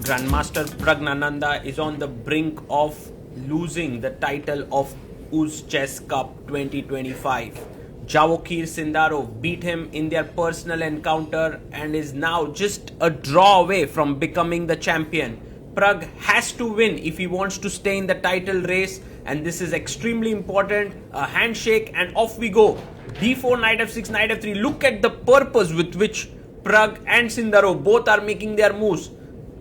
Grandmaster Praggnanandhaa is on the brink of losing the title of UZ Chess Cup 2025. Javokhir Sindarov beat him in their personal encounter and is now just a draw away from becoming the champion. Pragg has to win if he wants to stay in the title race, and this is extremely important. A handshake and off we go. d4, knight f6, knight f3. Look at the purpose with which Pragg and Sindarov both are making their moves.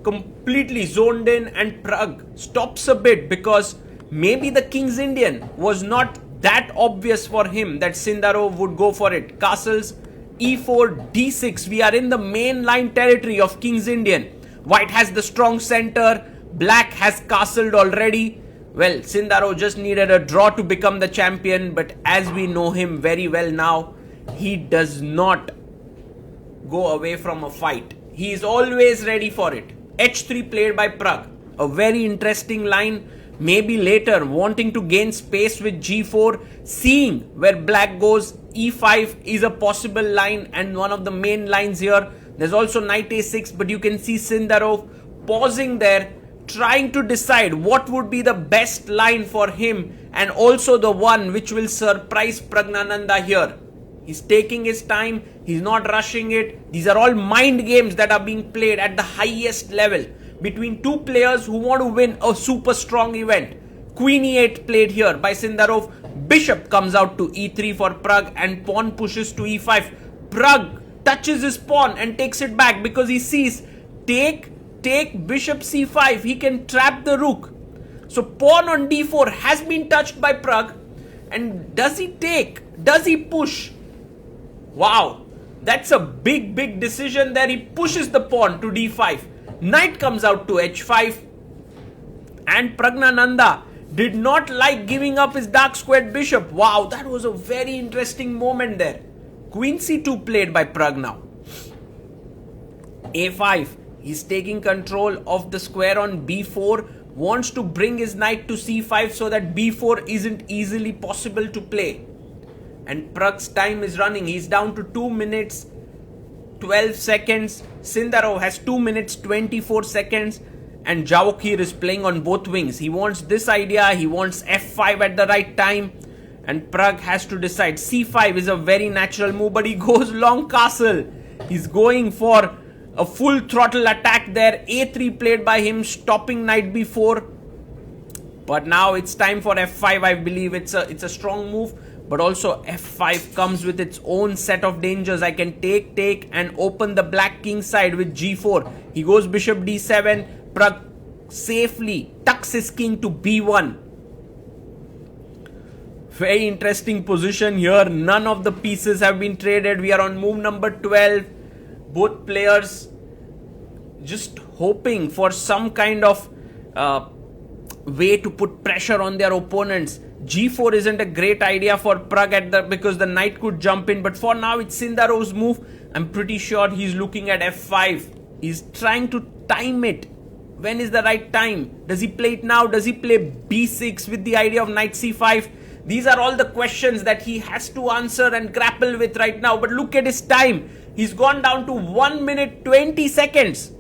Completely zoned in, and Pragg stops a bit because maybe the King's Indian was not that obvious for him that Sindarov would go for it. Castles, e4, d6. We are in the main line territory of King's Indian. White has the strong center. Black has castled already. Well, Sindarov just needed a draw to become the champion, but as we know him very well now, he does not go away from a fight. He is always ready for it. h3 played by Pragg. A very interesting line. Maybe later wanting to gain space with g4, seeing where black goes. e5 is a possible line and one of the main lines here. There's also knight a6, but you can see Sindarov pausing there, trying to decide what would be the best line for him and also the one which will surprise Pragnanandhaa here. He's taking his time. He's not rushing it. These are all mind games that are being played at the highest level between two players who want to win a super strong event. Queen e8 played here by Sindarov. Bishop comes out to e3 for Pragg and pawn pushes to e5. Pragg touches his pawn and takes it back because he sees take bishop c5. He can trap the rook. So pawn on d4 has been touched by Pragg. And does he take? Does he push? Wow, that's a big decision there. He pushes the pawn to d5. Knight comes out to h5. And Pragnanandhaa did not like giving up his dark squared bishop. Wow, that was a very interesting moment there. Queen c2 played by Pragg now. a5. He's taking control of the square on b4. Wants to bring his knight to c5 so that b4 isn't easily possible to play. And Pragg's time is running. He's down to 2 minutes 12 seconds. Sindarov has 2 minutes 24 seconds. And Javokhir is playing on both wings. He wants this idea. He wants f5 at the right time. And Pragg has to decide. c5 is a very natural move, but he goes long castle. He's going for a full throttle attack there. a3 played by him, stopping knight b4. But now it's time for f5. I believe it's a strong move. But also f5 comes with its own set of dangers. I can take and open the black king side with g4. He goes bishop d7. Pragg safely tucks his king to b1. Very interesting position here. None of the pieces have been traded. We are on move number 12. Both players just hoping for some kind of way to put pressure on their opponents. g4 isn't a great idea for Pragg because the knight could jump in. But for now, it's Sindarov's move. I'm pretty sure he's looking at f5. He's trying to time it. When is the right time? Does he play it now? Does he play b6 with the idea of knight c5? These are all the questions that he has to answer and grapple with right now. But look at his time. He's gone down to 1 minute 20 seconds.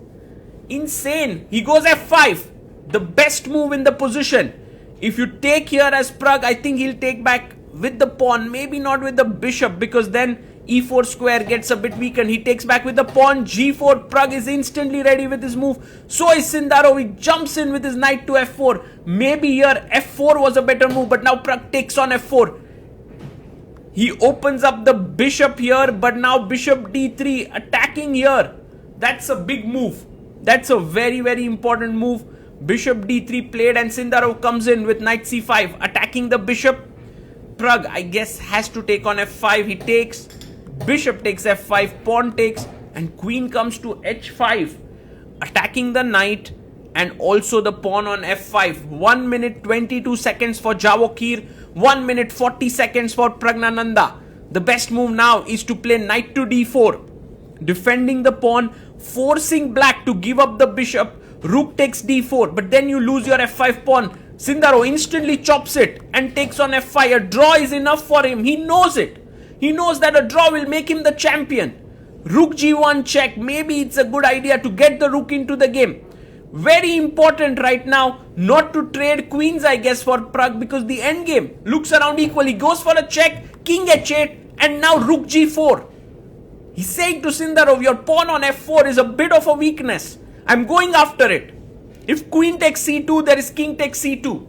Insane. He goes f5. The best move in the position. If you take here as Pragg, I think he'll take back with the pawn. Maybe not with the bishop because then e4 square gets a bit weakened. He takes back with the pawn. g4. Pragg is instantly ready with his move. So is Sindarov. He jumps in with his knight to f4. Maybe here f4 was a better move. But now Pragg takes on f4. He opens up the bishop here. But now bishop d3 attacking here. That's a big move. That's a very important move. Bishop d3 played and Sindarov comes in with knight c5 attacking the bishop. Pragg, I guess, has to take on f5. He takes. Bishop takes f5. Pawn takes. And queen comes to h5 attacking the knight and also the pawn on f5. 1 minute 22 seconds for Javokhir. 1 minute 40 seconds for Pragnanandhaa. The best move now is to play knight to d4. Defending the pawn. Forcing black to give up the bishop. Rook takes d4, but then you lose your f5 pawn. Sindarov instantly chops it and takes on f5. A draw is enough for him. He knows it. He knows that a draw will make him the champion. Rook g1 check. Maybe it's a good idea to get the rook into the game. Very important right now not to trade queens, I guess, for Pragg, because the endgame looks around equal. He goes for a check, king h8, and now rook g4. He's saying to Sindarov, your pawn on f4 is a bit of a weakness. I'm going after it. If queen takes c2, there is king takes c2.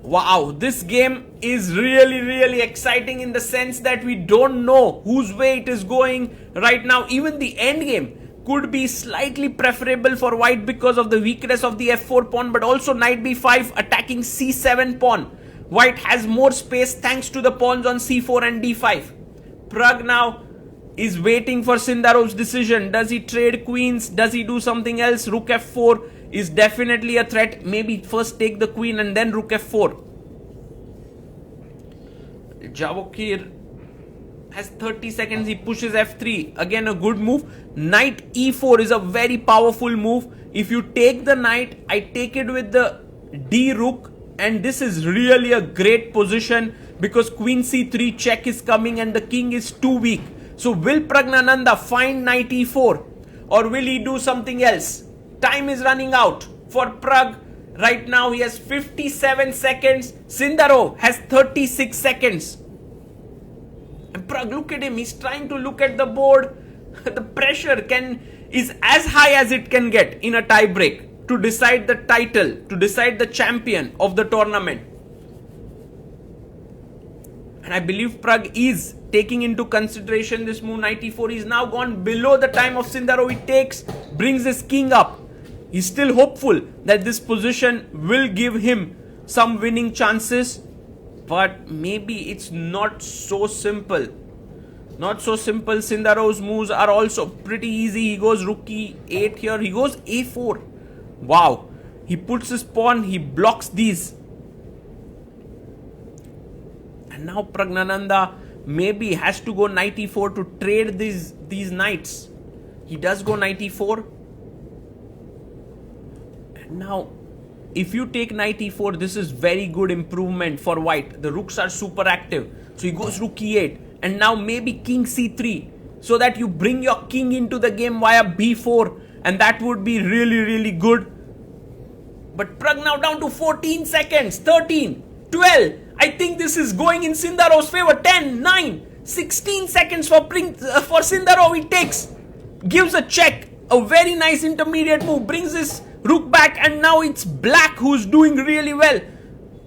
Wow, this game is really exciting in the sense that we don't know whose way it is going right now. Even the endgame could be slightly preferable for white because of the weakness of the f4 pawn, but also knight b5 attacking c7 pawn. White has more space thanks to the pawns on c4 and d5. Pragg now is waiting for Sindarov's decision. Does he trade queens? Does he do something else? Rook f4 is definitely a threat. Maybe first take the queen and then rook f4. Javokhir has 30 seconds. He pushes f3. Again, a good move. Knight e4 is a very powerful move. If you take the knight, I take it with the d rook. And this is really a great position because queen c3 check is coming and the king is too weak. So will Pragnanandhaa find knight e4 or will he do something else? Time is running out for Pragg. Right now he has 57 seconds. Sindarov has 36 seconds. And Pragg, look at him. He's trying to look at the board. The pressure is as high as it can get in a tie break to decide the title, to decide the champion of the tournament. And I believe Pragg is taking into consideration this move, knight e4. He's now gone below the time of Sindarov. He takes, brings his king up. He's still hopeful that this position will give him some winning chances. But maybe it's not so simple. Not so simple. Sindarov's moves are also pretty easy. He goes rook e8 here. He goes a4. Wow. He puts his pawn. He blocks these. And now Pragnanandhaa maybe has to go knight e4 to trade these knights. He does go knight e4. And now if you take knight e4, this is very good improvement for white. The rooks are super active. So he goes rook e8. And now maybe king c3. So that you bring your king into the game via b4. And that would be really good. But Pragg now down to 14 seconds. 13, 12. I think this is going in Sindarov's favor. 10, 9, 16 seconds for Sindarov. He takes. Gives a check. A very nice intermediate move. Brings his rook back. And now it's black who's doing really well.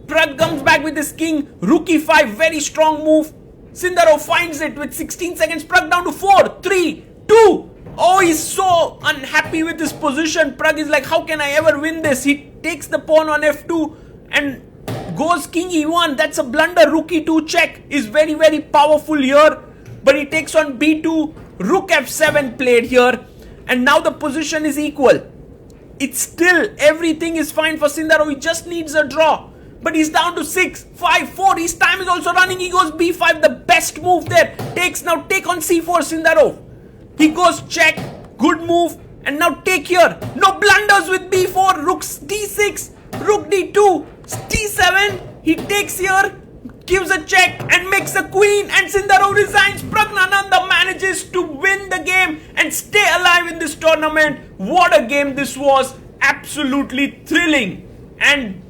Pragg comes back with his king. Rook e5. Very strong move. Sindarov finds it with 16 seconds. Pragg down to 4, 3, 2. Oh, he's so unhappy with his position. Pragg is like, how can I ever win this? He takes the pawn on f2 and goes king e1. That's a blunder. Rook e2 check is very powerful here. But he takes on b2. Rook f7 played here. And now the position is equal. It's still, everything is fine for Sindarov. He just needs a draw. But he's down to 6, 5, 4. His time is also running. He goes b5. The best move there. Now take on c4 Sindarov. He goes check. Good move. And now take here. No blunders with b4. Rook d6. Rook d2. d7. He takes here. Gives a check and makes a queen. And Sindarov resigns. Pragnanandhaa manages to win the game and stay alive in this tournament. What a game this was. Absolutely thrilling. And